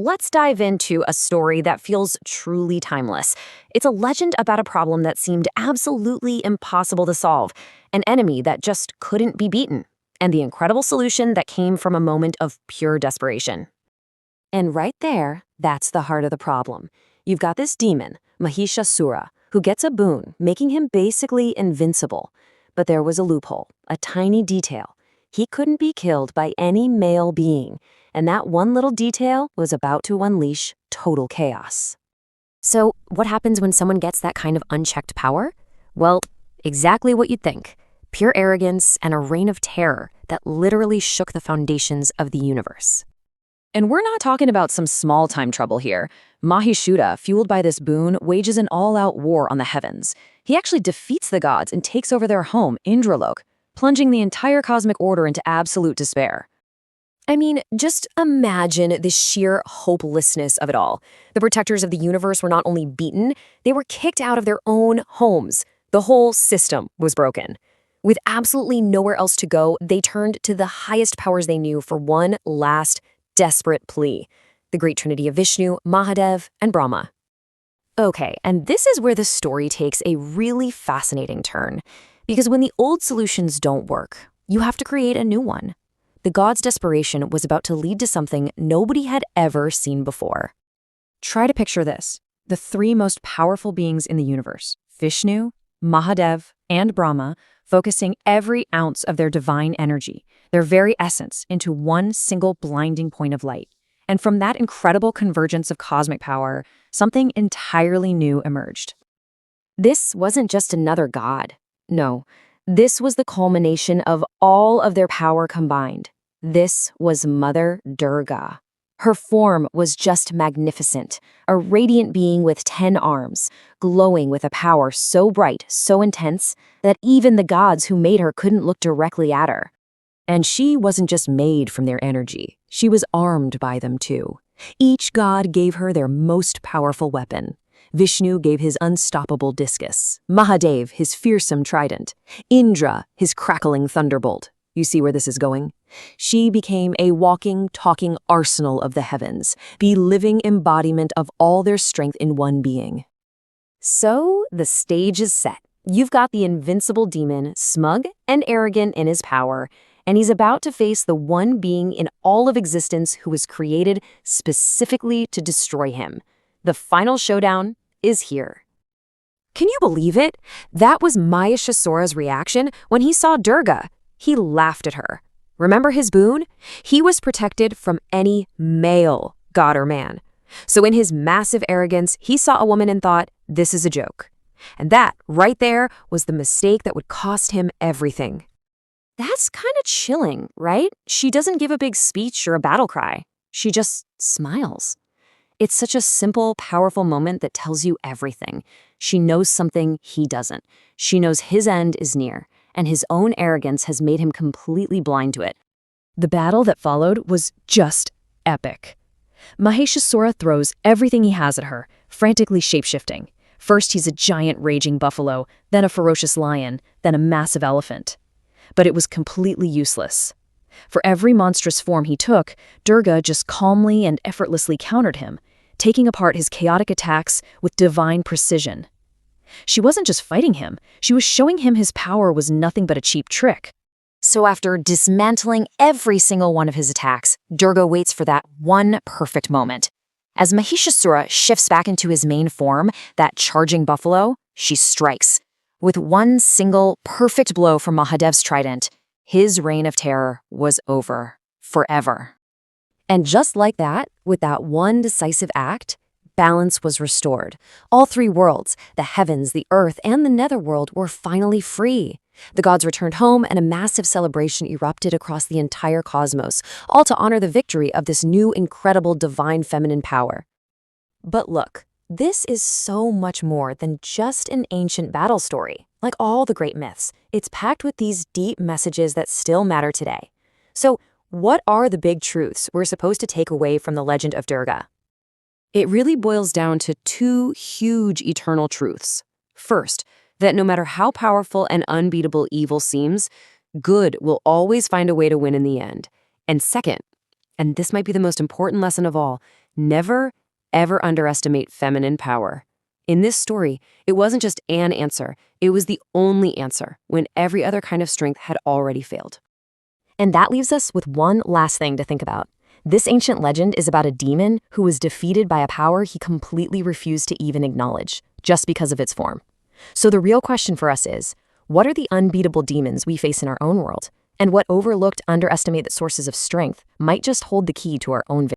let's dive into a story that feels truly timeless. It's a legend about a problem that seemed absolutely impossible to solve, an enemy that just couldn't be beaten, and the incredible solution that came from a moment of pure desperation. And right there, that's the heart of the problem. You've got this demon, Mahishasura, who gets a boon, making him basically invincible. But there was a loophole, a tiny detail. He couldn't be killed by any male being, and that one little detail was about to unleash total chaos. So, what happens when someone gets that kind of unchecked power? Well, exactly what you'd think. Pure arrogance and a reign of terror that literally shook the foundations of the universe. And we're not talking about some small-time trouble here. Mahishasura, fueled by this boon, wages an all-out war on the heavens. He actually defeats the gods and takes over their home, Indralok, plunging the entire cosmic order into absolute despair. I mean, just imagine the sheer hopelessness of it all. The protectors of the universe were not only beaten, they were kicked out of their own homes. The whole system was broken. With absolutely nowhere else to go, they turned to the highest powers they knew for one last desperate plea, the great trinity of Vishnu, Mahadev, and Brahma. Okay, and this is where the story takes a really fascinating turn, because when the old solutions don't work, you have to create a new one. The gods' desperation was about to lead to something nobody had ever seen before. Try to picture this. The three most powerful beings in the universe, Vishnu, Mahadev, and Brahma, focusing every ounce of their divine energy, their very essence, into one single blinding point of light. And from that incredible convergence of cosmic power, something entirely new emerged. This wasn't just another god. No, this was the culmination of all of their power combined. This was Mother Durga. Her form was just magnificent, a radiant being with 10 arms, glowing with a power so bright, so intense, that even the gods who made her couldn't look directly at her. And she wasn't just made from their energy, she was armed by them too. Each god gave her their most powerful weapon. Vishnu gave his unstoppable discus, Mahadev his fearsome trident, Indra his crackling thunderbolt. You see where this is going? She became a walking, talking arsenal of the heavens, the living embodiment of all their strength in one being. So, the stage is set. You've got the invincible demon, smug and arrogant in his power, and he's about to face the one being in all of existence who was created specifically to destroy him. The final showdown is here. Can you believe it? That was Mahishasura's reaction when he saw Durga. He laughed at her. Remember his boon? He was protected from any male god or man. So in his massive arrogance, he saw a woman and thought, this is a joke. And that, right there, was the mistake that would cost him everything. That's kind of chilling, right? She doesn't give a big speech or a battle cry. She just smiles. It's such a simple, powerful moment that tells you everything. She knows something he doesn't. She knows his end is near, and his own arrogance has made him completely blind to it. The battle that followed was just epic. Mahishasura throws everything he has at her, frantically shape-shifting. First he's a giant raging buffalo, then a ferocious lion, then a massive elephant. But it was completely useless. For every monstrous form he took, Durga just calmly and effortlessly countered him, taking apart his chaotic attacks with divine precision. She wasn't just fighting him, she was showing him his power was nothing but a cheap trick. So after dismantling every single one of his attacks, Durga waits for that one perfect moment. As Mahishasura shifts back into his main form, that charging buffalo, she strikes. With one single perfect blow from Mahadev's trident, his reign of terror was over, forever. And just like that, with that one decisive act, balance was restored. All three worlds, the heavens, the earth, and the netherworld, were finally free. The gods returned home, and a massive celebration erupted across the entire cosmos, all to honor the victory of this new, incredible, divine feminine power. But look, this is so much more than just an ancient battle story. Like all the great myths, it's packed with these deep messages that still matter today. So, what are the big truths we're supposed to take away from the legend of Durga? It really boils down to two huge eternal truths. First, that no matter how powerful and unbeatable evil seems, good will always find a way to win in the end. And second, and this might be the most important lesson of all, Never, ever underestimate feminine power. In this story, it wasn't just an answer, it was the only answer when every other kind of strength had already failed. And that leaves us with one last thing to think about. This ancient legend is about a demon who was defeated by a power he completely refused to even acknowledge, just because of its form. So the real question for us is, what are the unbeatable demons we face in our own world? And what overlooked, underestimated sources of strength might just hold the key to our own victory?